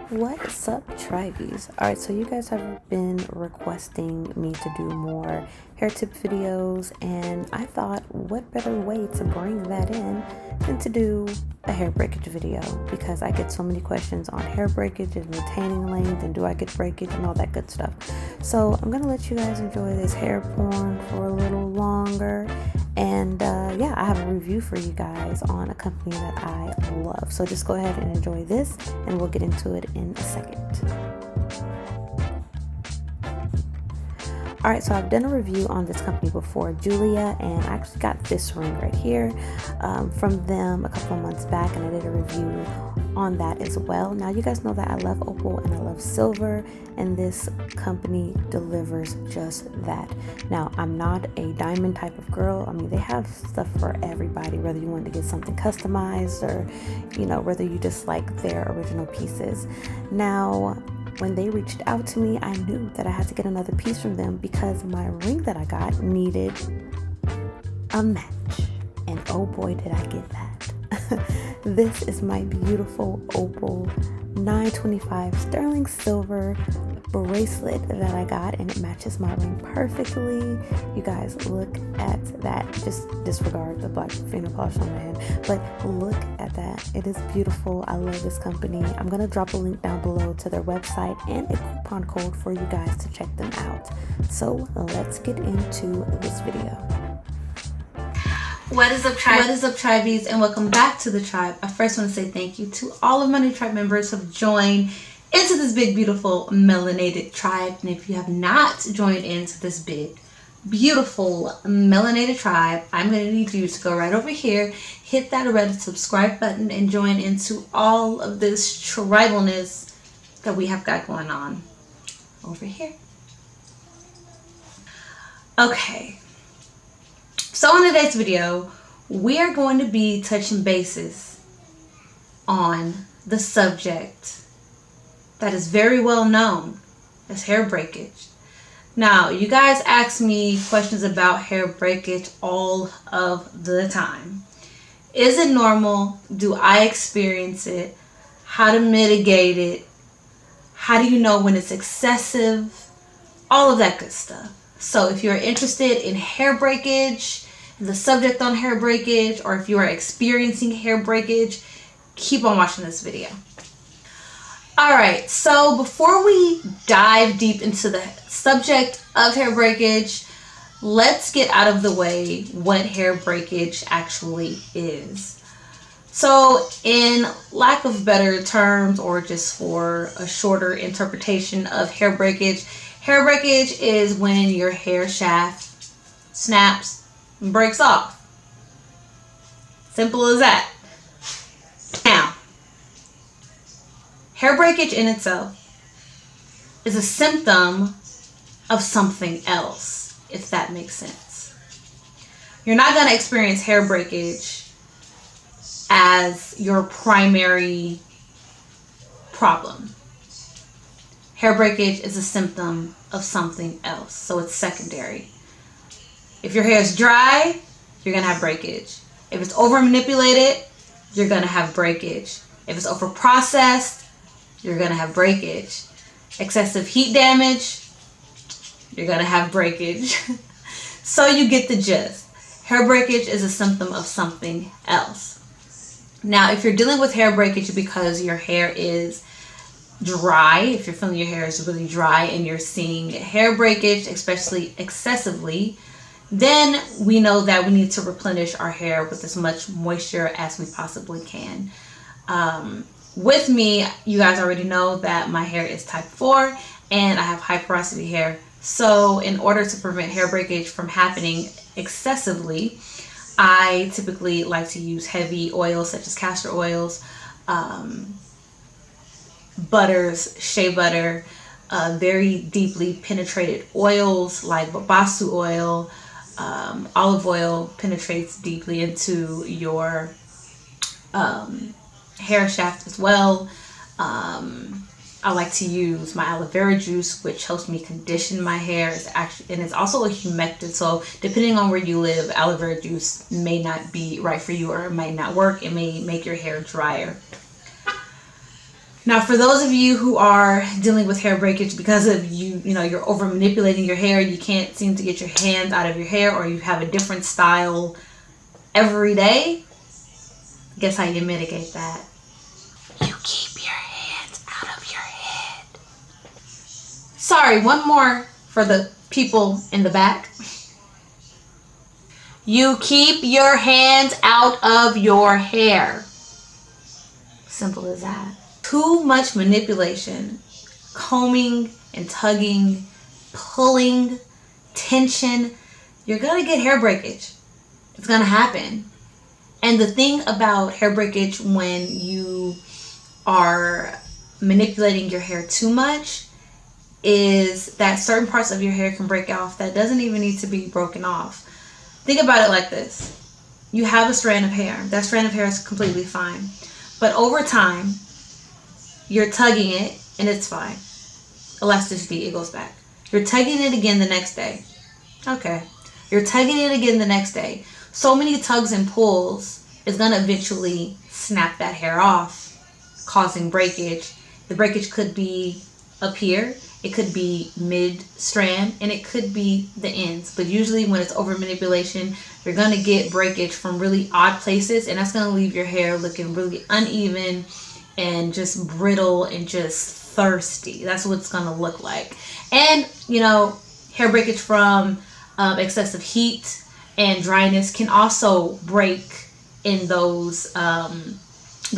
What's up, Tribees? Alright, so you guys have been requesting me to do more hair tip videos, and I thought, what better way to bring that in than to do a hair breakage video, because I get so many questions on hair breakage and retaining length, and do I get breakage and all that good stuff. So I'm gonna let you guys enjoy this hair porn for a little longer, and yeah, I have a review for you guys on a company that I love. So just go ahead and enjoy this, and we'll get into it in a second. Alright, so I've done a review on this company before, Jeulia, and I actually got this ring right here from them a couple of months back, and I did a review on that as well. Now, you guys know that I love opal and I love silver, and this company delivers just that. Now, I'm not a diamond type of girl. I mean, they have stuff for everybody, whether you want to get something customized or, you know, whether you just like their original pieces. Now, when they reached out to me, I knew that I had to get another piece from them because my ring that I got needed a match. And oh boy, did I get that. This is my beautiful opal 925 sterling silver bracelet that I got, and it matches my ring perfectly. You guys, look at that. Just disregard the black fingernail polish on my hand, but look at that. It is beautiful. I love this company. I'm gonna drop a link down below to their website and a coupon code for you guys to check them out. So let's get into this video. What is up, tribe? What is up, tribees, and welcome back to the tribe. I first want to say thank you to all of my new tribe members who have joined into this big, beautiful, melanated tribe. And if you have not joined into this big, beautiful, melanated tribe, I'm going to need you to go right over here, hit that red subscribe button, and join into all of this tribalness that we have got going on over here. Okay. So in today's video, we are going to be touching bases on the subject that is very well known as hair breakage. Now, you guys ask me questions about hair breakage all of the time. Is it normal? Do I experience it? How to mitigate it? How do you know when it's excessive? All of that good stuff. So if you're interested in hair breakage, the subject on hair breakage, or if you are experiencing hair breakage, keep on watching this video. Alright, so before we dive deep into the subject of hair breakage, let's get out of the way what hair breakage actually is. So in lack of better terms, or just for a shorter interpretation of hair breakage is when your hair shaft snaps and breaks off. Simple as that. Now, hair breakage in itself is a symptom of something else, if that makes sense. You're not going to experience hair breakage as your primary problem. Hair breakage is a symptom of something else, so it's secondary. If your hair is dry, you're going to have breakage. If it's over manipulated, you're going to have breakage. If it's over processed, you're going to have breakage. Excessive heat damage, you're going to have breakage. So you get the gist. Hair breakage is a symptom of something else. Now, if you're dealing with hair breakage because your hair is dry, if you're feeling your hair is really dry and you're seeing hair breakage, especially excessively, then we know that we need to replenish our hair with as much moisture as we possibly can. With me, you guys already know that my hair is type 4 and I have high porosity hair. So in order to prevent hair breakage from happening excessively, I typically like to use heavy oils such as castor oils, butters, shea butter, very deeply penetrated oils like babasu oil. Olive oil penetrates deeply into your hair shaft as well. I like to use my aloe vera juice, which helps me condition my hair. And it's also a humectant. So depending on where you live, aloe vera juice may not be right for you, or it might not work. It may make your hair drier. Now, for those of you who are dealing with hair breakage because of you're over manipulating your hair, you can't seem to get your hands out of your hair, or you have a different style every day, guess how you mitigate that? You keep your hands out of your head. Sorry, one more for the people in the back. You keep your hands out of your hair. Simple as that. Too much manipulation, combing and tugging, pulling, tension, you're gonna get hair breakage. It's gonna happen. And the thing about hair breakage when you are manipulating your hair too much is that certain parts of your hair can break off that doesn't even need to be broken off. Think about it like this. You have a strand of hair. That strand of hair is completely fine. But over time, you're tugging it and it's fine. Elasticity, it goes back. You're tugging it again the next day. Okay. You're tugging it again the next day. So many tugs and pulls is going to eventually snap that hair off, causing breakage. The breakage could be up here, it could be mid-strand, and it could be the ends. But usually when it's over manipulation, you're going to get breakage from really odd places, and that's going to leave your hair looking really uneven and just brittle and just thirsty. That's what it's going to look like. And, hair breakage from excessive heat and dryness can also break in those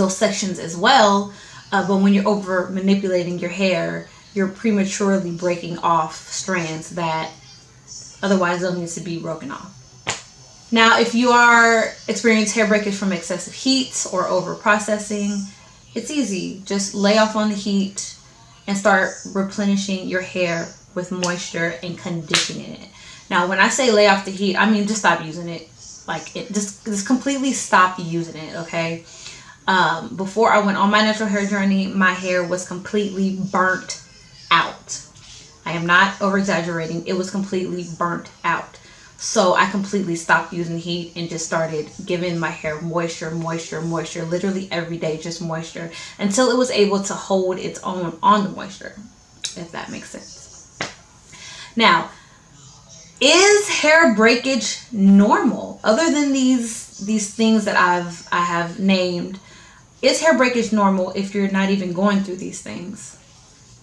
sections as well. But when you're over manipulating your hair, you're prematurely breaking off strands that otherwise don't need to be broken off. Now, if you are experiencing hair breakage from excessive heat or over processing, it's easy. Just lay off on the heat and start replenishing your hair with moisture and conditioning it. Now, when I say lay off the heat, I mean just stop using it. Just completely stop using it, okay? Before I went on my natural hair journey, my hair was completely burnt out. I am not over exaggerating. It was completely burnt out. So I completely stopped using heat and just started giving my hair moisture, literally every day, just moisture, until it was able to hold its own on the moisture, if that makes sense. Now, is hair breakage normal? Other than these things that I have named, is hair breakage normal if you're not even going through these things?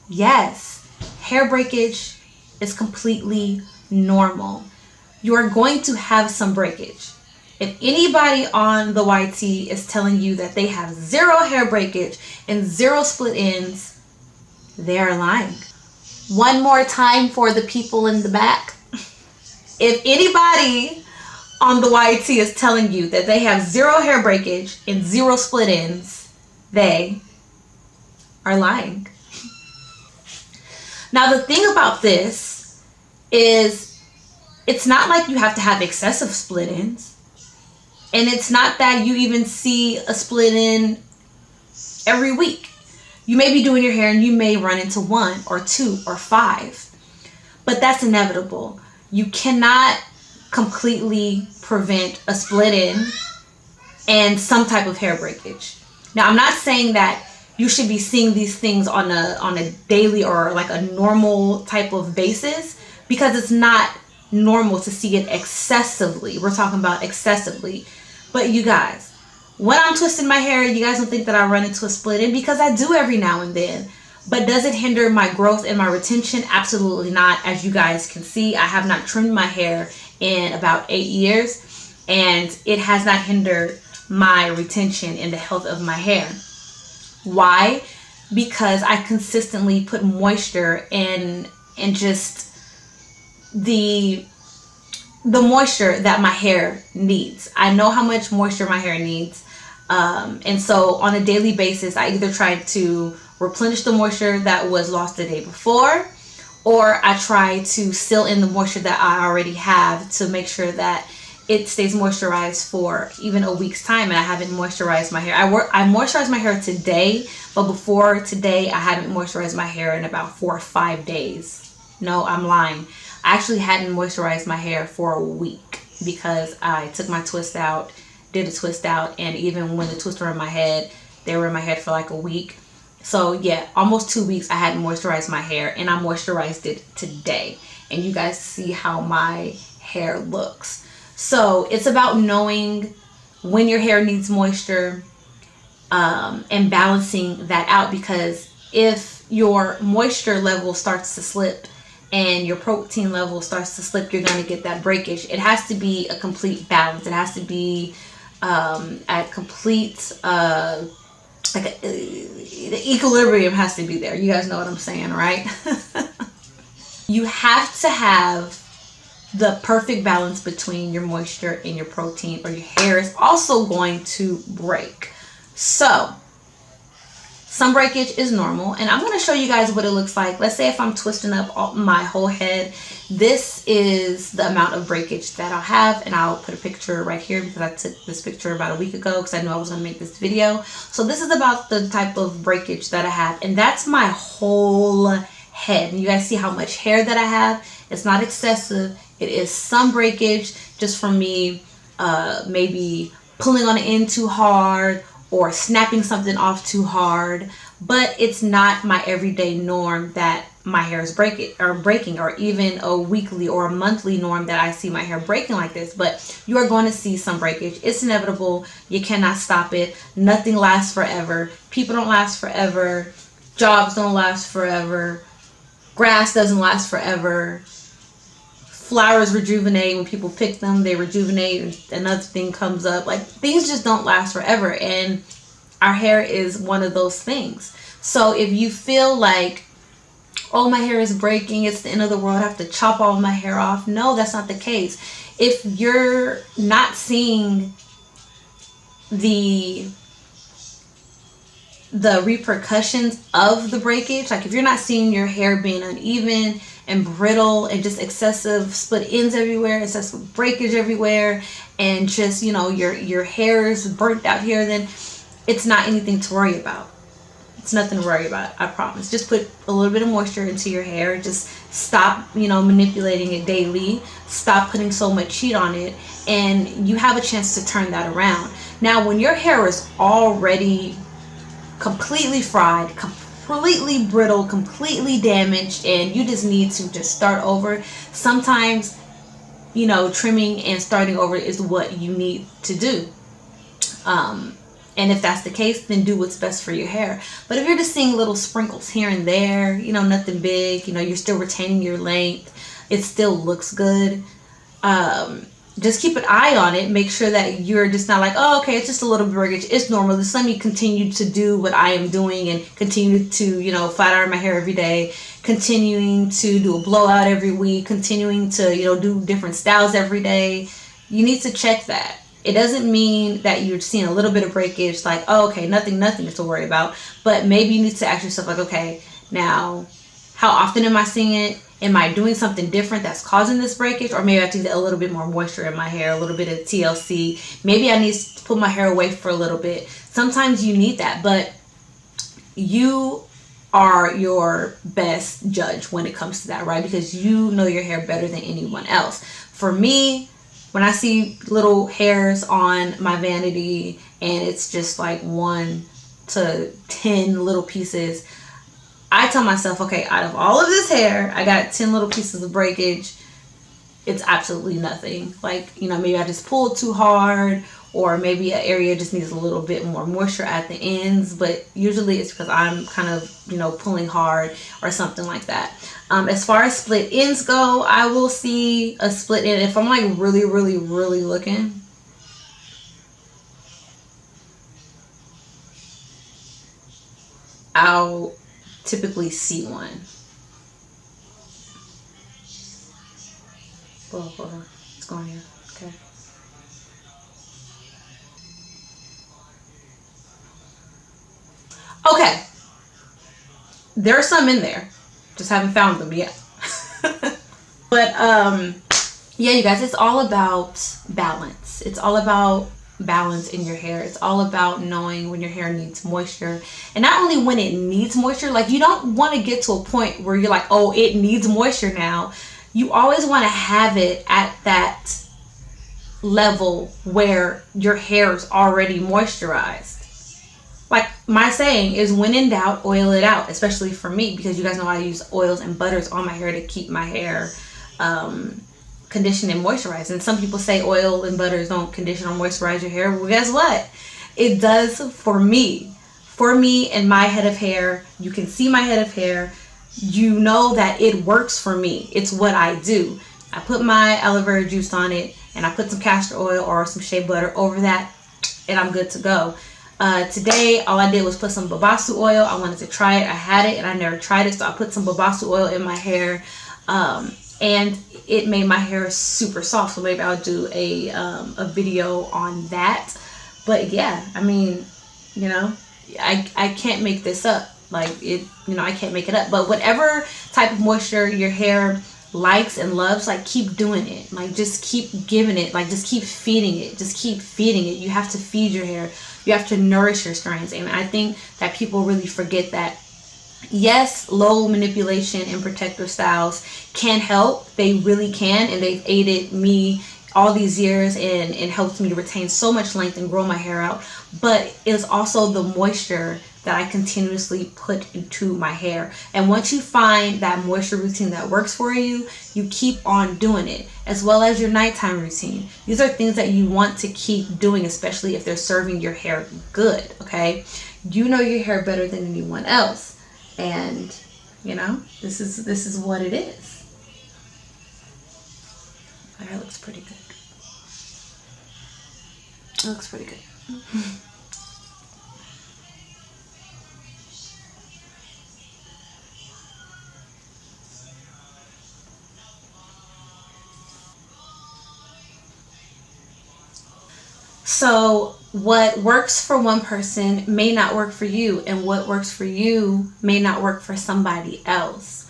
Yes, hair breakage is completely normal. You are going to have some breakage. If anybody on the YT is telling you that they have zero hair breakage and zero split ends, they are lying. One more time for the people in the back. If anybody on the YT is telling you that they have zero hair breakage and zero split ends, they are lying. Now, the thing about this is, it's not like you have to have excessive split ends. And it's not that you even see a split end every week. You may be doing your hair and you may run into 1 or 2 or 5. But that's inevitable. You cannot completely prevent a split end and some type of hair breakage. Now, I'm not saying that you should be seeing these things on a daily or like a normal type of basis, because it's not normal to see it excessively. We're talking about excessively. But you guys, when I'm twisting my hair, you guys don't think that I run into a split end, because I do every now and then. But does it hinder my growth and my retention? Absolutely not. As you guys can see, I have not trimmed my hair in about 8 years, and it has not hindered my retention and the health of my hair. Why? Because I consistently put moisture in, and just the moisture that my hair needs. I know how much moisture my hair needs. And so on a daily basis, I either try to replenish the moisture that was lost the day before, or I try to seal in the moisture that I already have to make sure that it stays moisturized for even a week's time, and I haven't moisturized my hair. I moisturized my hair today, but before today I haven't moisturized my hair in about 4 or 5 days. No, I'm lying. I actually hadn't moisturized my hair for a week because I took my twist out, did a twist out, and even when the twists were in my head, they were in my head for like a week. So yeah, almost 2 weeks I hadn't moisturized my hair, and I moisturized it today. And you guys see how my hair looks. So it's about knowing when your hair needs moisture, and balancing that out, because if your moisture level starts to slip and your protein level starts to slip, you're going to get that breakage. It has to be a complete balance. It has to be at complete the equilibrium has to be there. You guys know what I'm saying, right? You have to have the perfect balance between your moisture and your protein, or your hair is also going to break. So some breakage is normal, and I'm going to show you guys what it looks like. Let's say if I'm twisting up my whole head, this is the amount of breakage that I'll have, and I'll put a picture right here because I took this picture about a week ago because I knew I was going to make this video. So this is about the type of breakage that I have, and that's my whole head. And you guys see how much hair that I have. It's not excessive. It is some breakage just from me maybe pulling on the end too hard or snapping something off too hard, but it's not my everyday norm that my hair is breaking, or even a weekly or a monthly norm that I see my hair breaking like this. But you are going to see some breakage. It's inevitable. You cannot stop it. Nothing lasts forever. People don't last forever. Jobs don't last forever. Grass doesn't last forever. Flowers rejuvenate when people pick them. They rejuvenate and another thing comes up. Like, things just don't last forever, and our hair is one of those things. So if you feel like, oh, my hair is breaking, it's the end of the world, I have to chop all my hair off. No, that's not the case. If you're not seeing the repercussions of the breakage, like if you're not seeing your hair being uneven and brittle and just excessive split ends everywhere, excessive breakage everywhere, and just, you know, your hair is burnt out here, then it's not anything to worry about. It's nothing to worry about, I promise. Just put a little bit of moisture into your hair. Just stop, you know, manipulating it daily. Stop putting so much heat on it, and you have a chance to turn that around. Now, when your hair is already completely fried, completely brittle, completely damaged, and you just need to just start over, sometimes, you know, trimming and starting over is what you need to do. And if that's the case, then do what's best for your hair. But if you're just seeing little sprinkles here and there, you know, nothing big, you know, you're still retaining your length, it still looks good, just keep an eye on it. Make sure that you're just not like, oh, okay, it's just a little breakage, it's normal, just let me continue to do what I am doing and continue to, you know, flat iron my hair every day, continuing to do a blowout every week, continuing to, you know, do different styles every day. You need to check that. It doesn't mean that you're seeing a little bit of breakage, like, oh, okay, nothing to worry about. But maybe you need to ask yourself, like, okay, now, how often am I seeing it? Am I doing something different that's causing this breakage? Or maybe I have to get a little bit more moisture in my hair, a little bit of TLC. Maybe I need to put my hair away for a little bit. Sometimes you need that, but you are your best judge when it comes to that, right? Because you know your hair better than anyone else. For me, when I see little hairs on my vanity and it's just like 1 to 10 little pieces, I tell myself, okay, out of all of this hair, I got 10 little pieces of breakage. It's absolutely nothing. Like, you know, maybe I just pulled too hard, or maybe an area just needs a little bit more moisture at the ends, but usually it's because I'm kind of, you know, pulling hard or something like that. As far as split ends go, I will see a split end if I'm like really, really, really looking. I'll typically see one. Whoa, hold on. It's going here. Okay. Okay. There are some in there. Just haven't found them yet. But yeah, you guys, it's all about balance. It's all about balance in your hair. It's all about knowing when your hair needs moisture. And not only when it needs moisture, like you don't want to get to a point where you're like, oh, it needs moisture now. You always want to have it at that level where your hair is already moisturized. Like my saying is, when in doubt, oil it out, especially for me, because you guys know I use oils and butters on my hair to keep my hair conditioned and moisturized. And some people say oil and butters don't condition or moisturize your hair. Well, guess what? It does for me. For me and my head of hair. You can see my head of hair. You know that it works for me. It's what I do. I put my aloe vera juice on it, and I put some castor oil or some shea butter over that, and I'm good to go. Today, all I did was put some babasu oil. I wanted to try it. I had it, and I never tried it, so I put some babasu oil in my hair, and it made my hair super soft. So maybe I'll do a video on that. But yeah, I mean, you know, I can't make this up. Like it, you know, I can't make it up. But whatever type of moisture your hair likes and loves, like keep doing it. Like just keep giving it. Like just keep feeding it. Just keep feeding it. You have to feed your hair. You have to nourish your strands. And I think that people really forget that. Yes, low manipulation and protective styles can help. They really can, and they've aided me all these years and helped me retain so much length and grow my hair out. But it's also the moisture that I continuously put into my hair. And once you find that moisture routine that works for you, you keep on doing it, as well as your nighttime routine. These are things that you want to keep doing, especially if they're serving your hair good, okay? You know your hair better than anyone else. And, you know, this is what it is. My hair looks pretty good. It looks pretty good. So what works for one person may not work for you, and what works for you may not work for somebody else.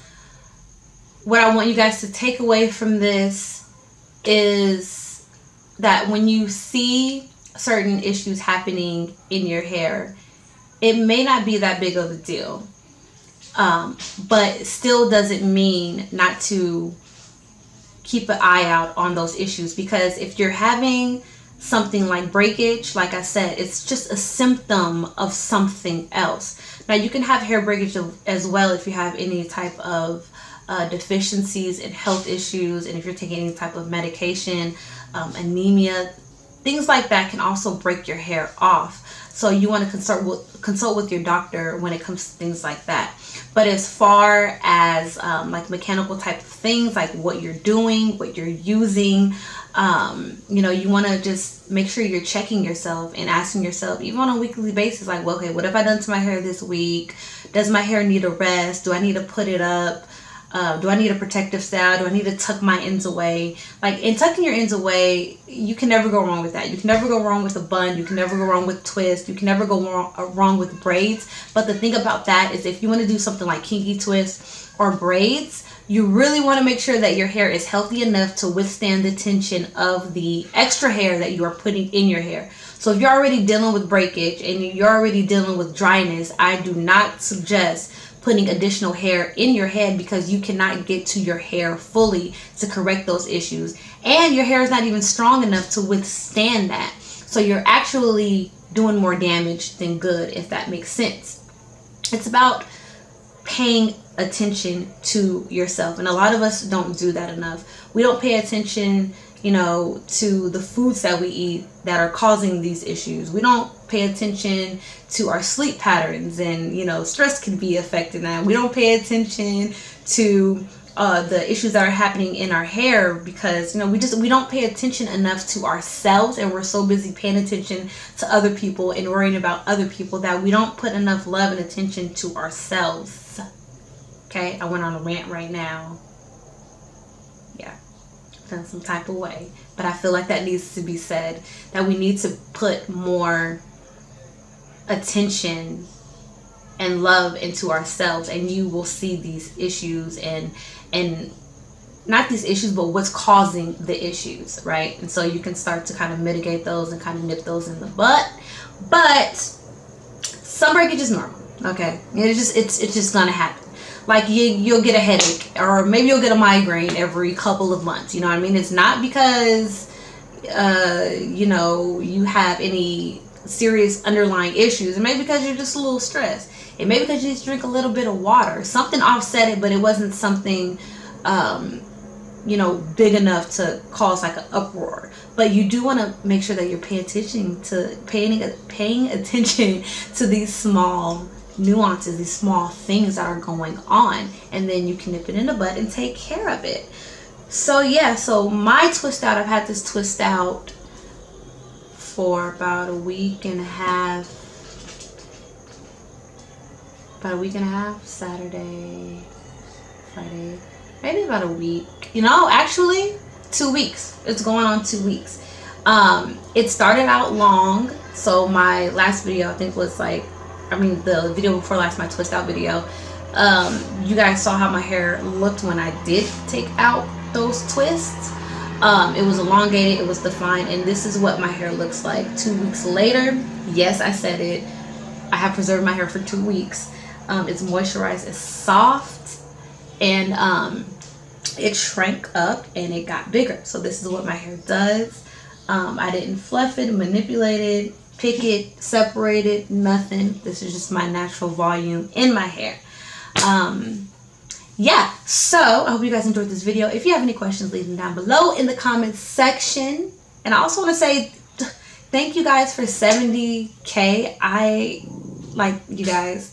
What I want you guys to take away from this is that when you see certain issues happening in your hair, it may not be that big of a deal, but it still doesn't mean not to keep an eye out on those issues. Because if you're having something like breakage, like I said, it's just a symptom of something else. Now you can have hair breakage as well if you have any type of deficiencies and health issues, and if you're taking any type of medication, anemia, things like that can also break your hair off. So you want to consult with your doctor when it comes to things like that. But as far as like mechanical type of things, like what you're doing, what you're using, you know, you want to just make sure you're checking yourself and asking yourself, even on a weekly basis, like, well, okay, what have I done to my hair this week? Does my hair need a rest? Do I need to put it up? Do I need a protective style? Do I need to tuck my ends away? Like, in tucking your ends away, you can never go wrong with that. You can never go wrong with a bun. You can never go wrong with twist. You can never go wrong with braids. But the thing about that is, if you want to do something like kinky twist or braids, you really want to make sure that your hair is healthy enough to withstand the tension of the extra hair that you are putting in your hair. So if you're already dealing with breakage and you're already dealing with dryness, I do not suggest putting additional hair in your head, because you cannot get to your hair fully to correct those issues. And your hair is not even strong enough to withstand that. So you're actually doing more damage than good, if that makes sense. It's about paying attention to yourself, and a lot of us don't do that enough. We don't pay attention, you know, to the foods that we eat that are causing these issues. We don't pay attention to our sleep patterns, and, you know, stress can be affecting that. We don't pay attention to the issues that are happening in our hair, because, you know, we don't pay attention enough to ourselves, and we're so busy paying attention to other people and worrying about other people that we don't put enough love and attention to ourselves. Okay, I went on a rant right now. Yeah, in some type of way, but I feel like that needs to be said, that we need to put more attention and love into ourselves, and you will see these issues and not these issues, but what's causing the issues, right? And so you can start to kind of mitigate those and kind of nip those in the butt. But some breakage is normal, okay? It's just gonna happen. Like you'll get a headache, or maybe you'll get a migraine every couple of months. You know what I mean? It's not because you know, you have any serious underlying issues. It may be because you're just a little stressed. It may be because you just drink a little bit of water. Something offset it, but it wasn't something you know, big enough to cause like an uproar. But you do want to make sure that you're paying attention to these small nuances, these small things that are going on, and then you can nip it in the bud and take care of it. So yeah, so my twist out, I've had this twist out for about a week and a half. Saturday, Friday, maybe about a week. You know, actually 2 weeks. It's going on 2 weeks. It started out long. So my last video, I think, was like, the video before last, my twist out video, you guys saw how my hair looked when I did take out those twists. It was elongated, it was defined, and this is what my hair looks like 2 weeks later. Yes, I said it. I have preserved my hair for 2 weeks. It's moisturized, it's soft, and it shrank up and it got bigger. So this is what my hair does. I didn't fluff it, manipulate it, pick it, separate it, nothing. This is just my natural volume in my hair. Yeah, so I hope you guys enjoyed this video. If you have any questions, leave them down below in the comments section. And I also want to say thank you guys for 70K. I like you guys.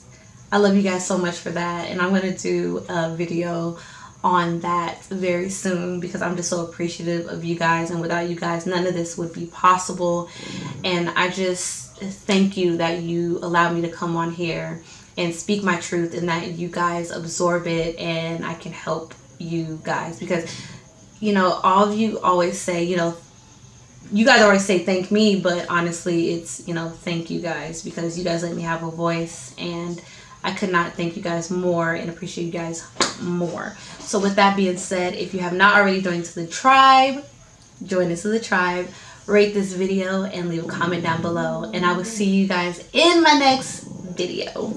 I love you guys so much for that. And I'm going to do a video on that very soon, because I'm just so appreciative of you guys, and without you guys none of this would be possible. And I just thank you that you allow me to come on here and speak my truth, and that you guys absorb it and I can help you guys. Because, you know, all of you always say, you know, you guys always say thank me, but honestly it's, you know, thank you guys, because you guys let me have a voice, and I could not thank you guys more and appreciate you guys more. So with that being said, if you have not already joined to the tribe, join us to the tribe, rate this video, and leave a comment down below. And I will see you guys in my next video.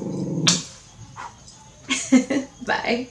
Bye.